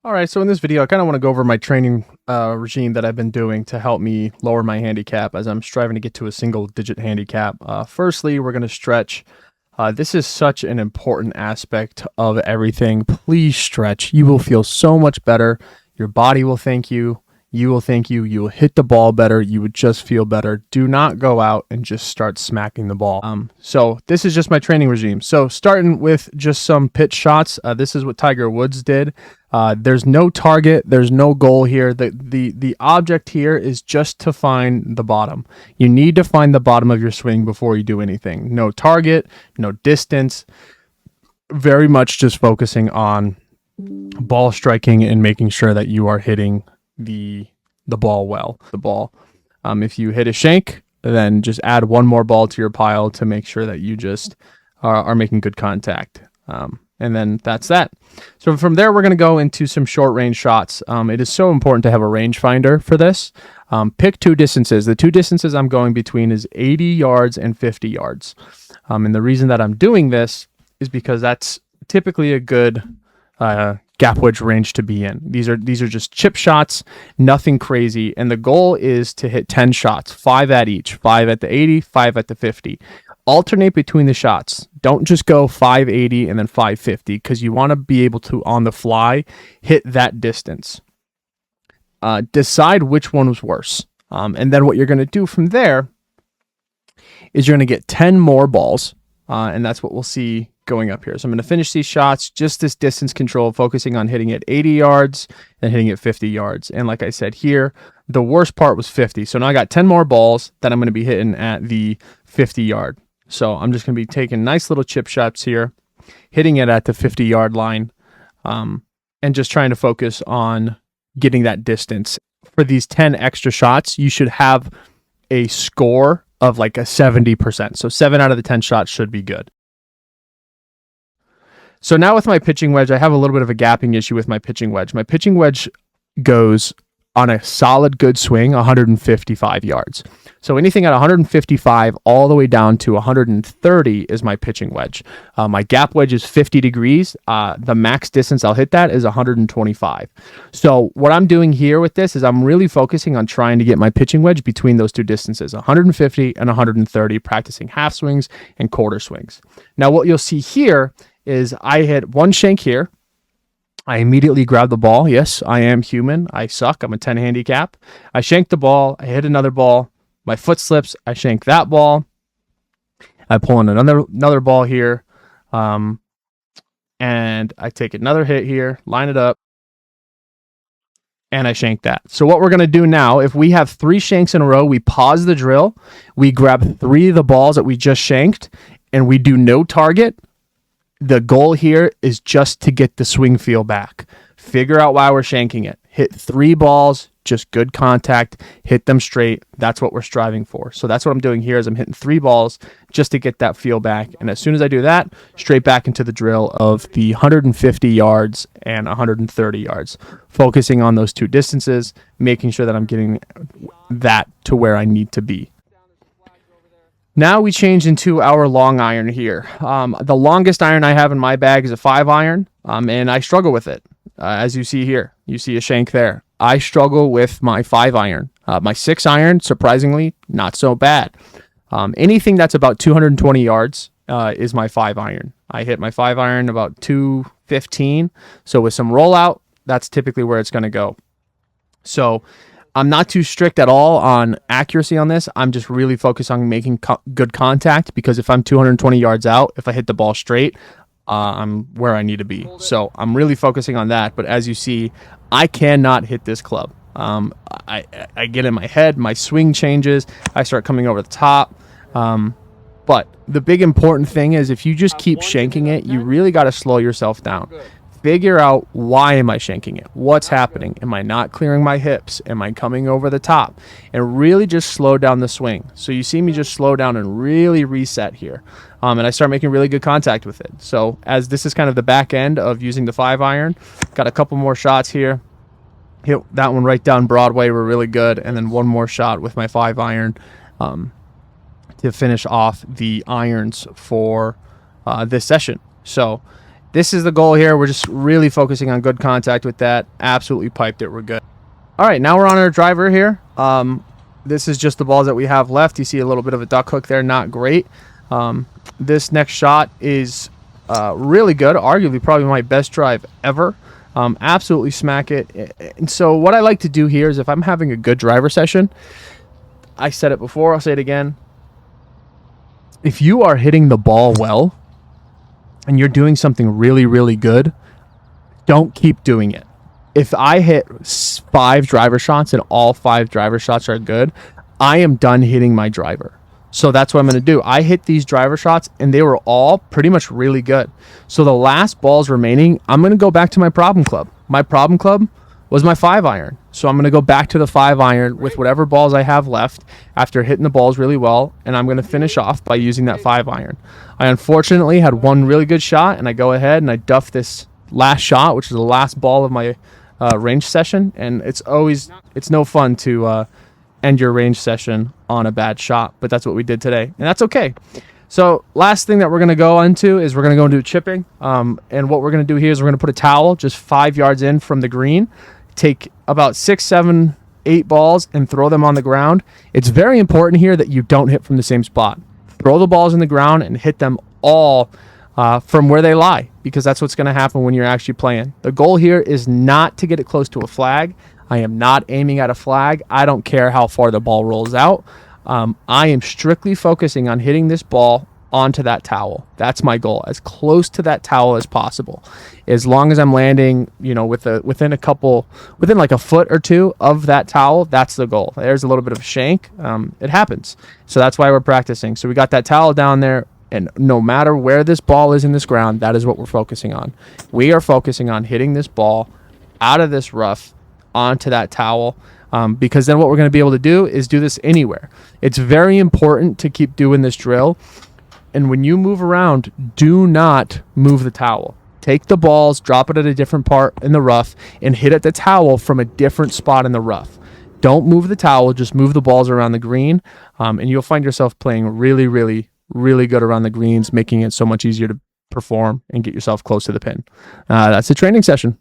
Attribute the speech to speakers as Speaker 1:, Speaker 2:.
Speaker 1: All right, so in this video, I kind of want to go over my training regime that I've been doing to help me lower my handicap as I'm striving to get to a single-digit handicap. Firstly, we're going to stretch. This is such an important aspect of everything. Please stretch. You will feel so much better. Your body will thank you. You will thank you. You will hit the ball better. You would just feel better. Do not go out and just start smacking the ball. So this is just my training regime. So starting with just some pitch shots. This is what Tiger Woods did. There's no target. There's no goal here. The object here is just to find the bottom. You need to find the bottom of your swing before you do anything. No target, no distance. Very much just focusing on ball striking and making sure that you are hitting the ball well. If you hit a shank, then just add one more ball to your pile to make sure that you just are making good contact. And then that's that. So from there, we're going to go into some short range shots. It is so important to have a rangefinder for this. Pick two distances. The two distances I'm going between is 80 yards and 50 yards. And the reason that I'm doing this is because that's typically a good gap wedge range to be in. These are just chip shots, nothing crazy. And the goal is to hit 10 shots, 5 at each, 5 at the 80, 5 at the 50. Alternate between the shots. Don't just go 580 and then 550 because you want to be able to, on the fly, hit that distance. Decide which one was worse. And then what you're going to do from there is you're going to get 10 more balls. And that's what we'll see going up here. So I'm going to finish these shots, just this distance control, focusing on hitting at 80 yards and hitting at 50 yards. And like I said here, the worst part was 50. So now I got 10 more balls that I'm going to be hitting at the 50 yard. So I'm just going to be taking nice little chip shots here, hitting it at the 50-yard line, and just trying to focus on getting that distance. For these 10 extra shots, you should have a score of like a 70%. So 7 out of the 10 shots should be good. So now with my pitching wedge, I have a little bit of a gapping issue with my pitching wedge. My pitching wedge goes on a solid good swing 155 yards. So anything at 155 all the way down to 130 is my pitching wedge. My gap wedge is 50 degrees. The max distance I'll hit that is 125. So what I'm doing here with this is I'm really focusing on trying to get my pitching wedge between those two distances, 150 and 130, practicing half swings and quarter swings. Now what you'll see here is I hit one shank here. I immediately grab the ball. Yes, I am human. I suck. I'm a 10 handicap. I shank the ball. I hit another ball. My foot slips. I shank that ball. I pull in another ball here. And I take another hit here, line it up, and I shank that. So what we're going to do now, if we have 3 shanks in a row, we pause the drill. We grab 3 of the balls that we just shanked, and we do no target. The goal here is just to get the swing feel back. Figure out why we're shanking it. Hit 3 balls, just good contact, hit them straight. That's what we're striving for. So that's what I'm doing here is I'm hitting 3 balls just to get that feel back. And as soon as I do that, straight back into the drill of the 150 yards and 130 yards, focusing on those two distances, making sure that I'm getting that to where I need to be. Now we change into our long iron here. The longest iron I have in my bag is a 5 iron, and I struggle with it. As you see here, you see a shank there. I struggle with my 5 iron. My 6 iron, surprisingly, not so bad. Anything that's about 220 yards is my 5 iron. I hit my 5 iron about 215. So with some rollout, that's typically where it's going to go. So I'm not too strict at all on accuracy on this. I'm just really focused on making good contact because if I'm 220 yards out, if I hit the ball straight, I'm where I need to be. So I'm really focusing on that. But as you see, I cannot hit this club. I get in my head, my swing changes, I start coming over the top. But the big important thing is if you just keep shanking it, you really got to slow yourself down. Figure out why am I shanking it? What's happening? Am I not clearing my hips? Am I coming over the top? And really just slow down the swing. So you see me just slow down and really reset here. And I start making really good contact with it. So as this is kind of the back end of using the 5 iron, got a couple more shots here. Hit that one right down Broadway. We're really good. And then one more shot with my 5 iron to finish off the irons for this session. So this is the goal here. We're just really focusing on good contact with that. Absolutely piped it. We're good. All right, now we're on our driver here. This is just the balls that we have left. You see a little bit of a duck hook there. Not great. This next shot is really good. Arguably probably my best drive ever. Absolutely smack it. And so what I like to do here is if I'm having a good driver session, I said it before, I'll say it again. If you are hitting the ball well and you're doing something really, really good, don't keep doing it. If I hit 5 driver shots and all 5 driver shots are good, I am done hitting my driver. So that's what I'm going to do. I hit these driver shots and they were all pretty much really good. So the last balls remaining, I'm going to go back to my problem club. My problem club was my 5-iron. So I'm going to go back to the 5-iron with whatever balls I have left after hitting the balls really well. And I'm going to finish off by using that 5-iron. I unfortunately had one really good shot and I go ahead and I duff this last shot, which is the last ball of my range session. And it's no fun to end your range session on a bad shot, but that's what we did today, and that's okay. So last thing that we're going to go into is we're going to go into chipping, and what we're going to do here is we're going to put a towel just 5 yards in from the green, take about 6, 7, 8 balls and throw them on the ground. It's very important here that you don't hit from the same spot. Throw the balls in the ground and hit them all from where they lie, because that's what's going to happen when you're actually playing. The goal here is not to get it close to a flag. I am not aiming at a flag. I don't care how far the ball rolls out. I am strictly focusing on hitting this ball onto that towel. That's my goal, as close to that towel as possible. As long as I'm landing, within like a foot or two of that towel, that's the goal. There's a little bit of a shank. It happens. So that's why we're practicing. So we got that towel down there, and no matter where this ball is in this ground, that is what we're focusing on. We are focusing on hitting this ball out of this rough onto that towel, because then what we're going to be able to do is do this anywhere. It's very important to keep doing this drill, and when you move around, do not move the towel. Take the balls, drop it at a different part in the rough, and hit at the towel from a different spot in the rough. Don't move the towel, just move the balls around the green, and you'll find yourself playing really, really, really good around the greens, making it so much easier to perform and get yourself close to the pin. That's the training session.